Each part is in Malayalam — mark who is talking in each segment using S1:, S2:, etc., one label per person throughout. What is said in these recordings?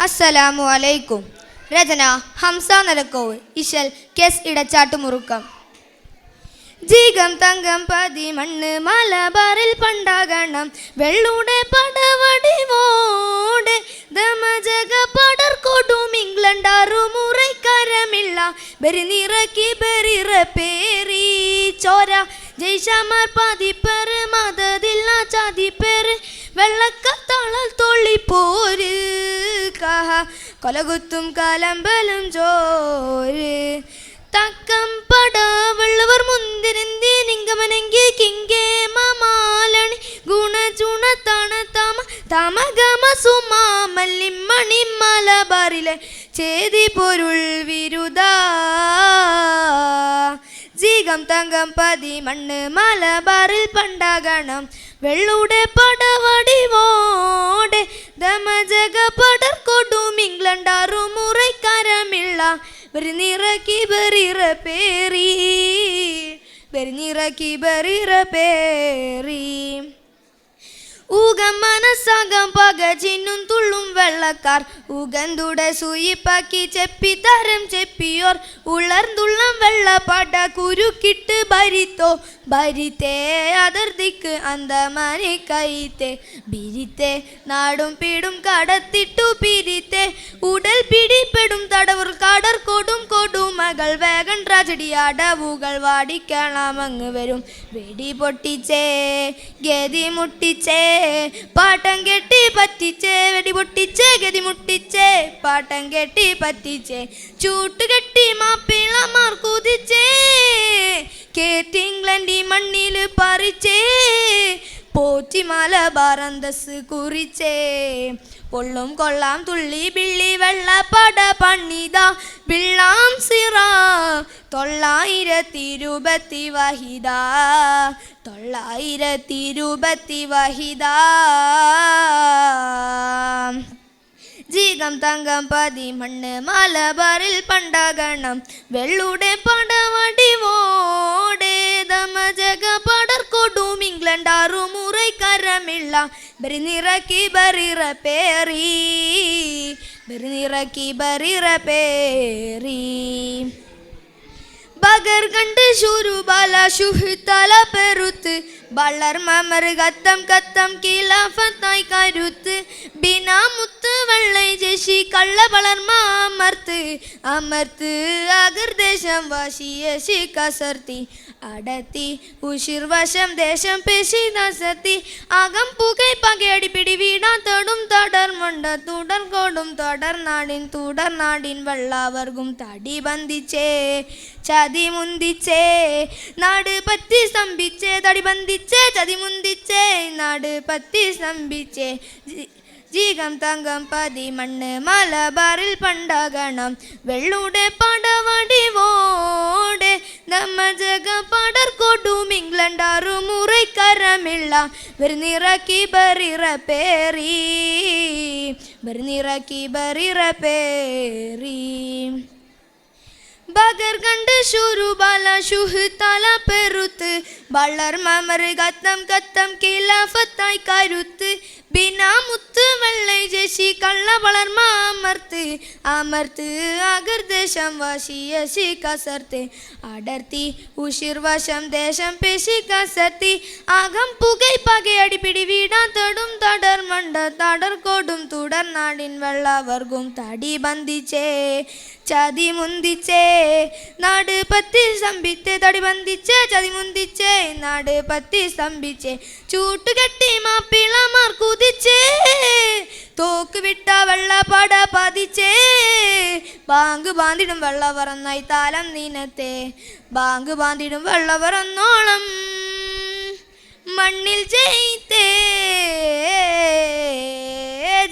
S1: അസ്സലാമു അലൈക്കും. രചന ഹംസ നലക്കോവ്. ഇശൽ കെസ് ഇടച്ചാട്ടുമുറുക്കം. ജീകം തങ്കം പതി മണ്ണ് മലബാറിൽ പണ്ടാകണം വെള്ളൂടെ പടവടിവോടെ ദമജക പടർ കൊടും ഇംഗ്ലണ്ടാറു മുറൈക്കരമില്ല ബെരിനിറക്കി ബെറിറ പേരി ചോര ജയ്ഷമാർ പതിപ്പേറ് മതതില്ല ചതിപ്പേറ് വെള്ളക്കത്താളൽ തൊള്ളിപ്പോര് കഹ കൊലകുത്തും കലമ്പലും ചോര് തക്കം പട വെള്ളവർ മുന്തിരന്തി നിങ്കമനങ്കി കിങ്കേ മമാലണി ഗുണചുണ തണ തമ തമഗമ സുമാ മല്ലിമണി മലബാറിലെ ചേതി പൊരുൾ വിരുദ ജീകം തങ്കം പതി മണ്ണ് മലബാറിൽ പണ്ടാകണം വെള്ളൂടെ പടവടിവോടെ ദമജക പടർ കൊടും ഇംഗ്ലണ്ടാറു മുറൈക്കരമില്ല ബെരിനിറക്കി ബെറിറ പേരി ബെരിനിറക്കി ബെറിറ പേരി ഊകം മനസ്സാകം പക ചിന്നും തുള്ളും വെള്ളക്കാർ ഊകന്തുടെ സൂയിപ്പാക്കി ചെപ്പി തരം ചെപ്പിയോർ ഉളർന്നുള്ളം വെള്ളപ്പാട്ട കുരുക്കിട്ട് ഭരിത്തോ ഭരിത്തേ അതിർത്തിക്ക് അന്തമാനി കൈത്തേ ബിരിത്തേ നാടും പീടും കടത്തിട്ടു പിരിത്തേ ഉടൽ പിടിപ്പെടും തടവർ കടർ കൊടും കൊടുമകൾ വേഗൻ ട്രാജഡി അടവുകൾ വാടിക്കളമങ്ങ് വരും വെടി പൊട്ടിച്ചേ ഗതി മുട്ടിച്ചേ പാട്ടം കെട്ടി പറ്റിച്ചേ വെടി പൊട്ടിച്ചേ ഗതി മുട്ടിച്ചേ പാട്ടം കെട്ടി പറ്റിച്ചേ ചൂട്ടുകെട്ടി മാപ്പിളമാർ കുതിച്ചേ കേറ്റി ഇംഗ്ലണ്ടി മണ്ണിൽ പറിച്ചേ പോറ്റി മലബാർ അന്തസ് കുറിച്ചേ പൊള്ളും കൊള്ളാം തുള്ളി ബിള്ളി വെള്ളപ്പട പണിത ബിള്ളാം സിറ 920 വഹിദ 920 വഹിദ ജീകം തങ്കം പതി മണ്ണ് മലബാറിൽ പണ്ടാകണം വെള്ളൂടെ പടവടിവോടെ ദമജക പടർ കൊടും ഇംഗ്ലണ്ടാറു മുറൈക്കരമില്ല ബെരിനിറക്കി ബെറിറ പേരി ബെരിനിറക്കി ബെറിറ പേരി ബഗർ കണ്ട് ശുരുബാല ശുഹ്തല പെരുത്ത് ബളർ മമർ കത്തം കത്തം കിലാഫത്തായി കരുത്ത് ബിനാ മുത്ത് വെള്ളൈ ജശി കള്ള വളർമ അമർത്ത് അമർത്ത് അഗർ ദേശം വാശിയശി കസർത്തി അടത്തി ഉഷിർവശം ദേശം പേശി നസത്തി അകം പുകை പകയടി പിടി വീടാൻ തൊടും തുടർ മണ്ട തുടർ കൊടും തുടർ നാടിൻ വെള്ളാവർഗും തടി ബന്ധിച്ചേ ചതി മുന്തിച്ചേ നാട് പറ്റി സ്തംഭിച്ചേ തടി ബന്ധിച്ചേ ചതി മുന്തിച്ചേ നാട് പറ്റി സ്തംഭിച്ചേ ജീകം തങ്കം പതി മണ്ണ് മലബാറിൽ പണ്ടാകണം വെള്ളൂടെ പടവടിവോടെ ദമജക പടർ കൊടും ഇംഗ്ലണ്ടാറു മുറൈക്കരമില്ല ബെരിനിറക്കി ബെറിറ പേരി ബെരിനിറക്കി ബെറിറ പേരി ബഗർ കണ്ട് ശുരുബാല ശുഹ്തല പെരുത്ത് ബളർ മമർ കത്തം കത്തം കിലാഫത്തായി കരുത്ത് ബിനാ മുത്ത് വെള്ളൈ ജശി കള്ള വളർമ അമർത്ത് അമർത്ത് അഗർ ദേശം വാശിയശി കസർത്ത് അടർത്തി ഉഷിർവശം ദേശം പേശി കസർത്തി അകം പുകை പകയടി പിടി വീടാൻ തൊടും തടർ മണ്ട തടർ കൊടും തുടർ നാടിൻ വെള്ളാവർഗും തടി ബന്ധിച്ചേ ചതി മുന്തിച്ചേ നാട് പത്തി സ്തംഭിച്ചേ തടി ബന്ധിച്ചേ ചതി മുന്തിച്ചേ നാട് പത്തി സ്തംഭിച്ചേ ചൂട്ടുകെട്ടി മാപ്പിളമാർ കുതിച്ചേ തോക്ക് വിട്ട വെള്ളപ്പട പതിച്ചേ ബാങ്ക് ബാന്തിടും വെള്ളവറന്നായി താലം നീനത്തെ ബാങ്ക് ബാന്തിടും വെള്ളവറന്നോളം മണ്ണിൽ ജയിത്തേ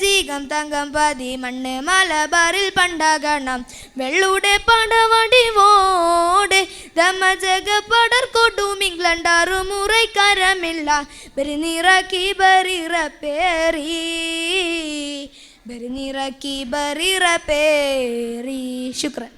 S1: ജീകം തങ്കം പതി മണ്ണ് മലബാറിൽ പണ്ടാകണം വെള്ളൂടെ പടവടിവോടെ ദമജക പടർ കൊടും ഇംഗ്ലണ്ടാറു മുറൈക്കരമില്ല ബെരിനിറക്കി ബെറിറ പേരി ബെരിനിറക്കി ബെറിറ പേരി. ശുക്രൻ.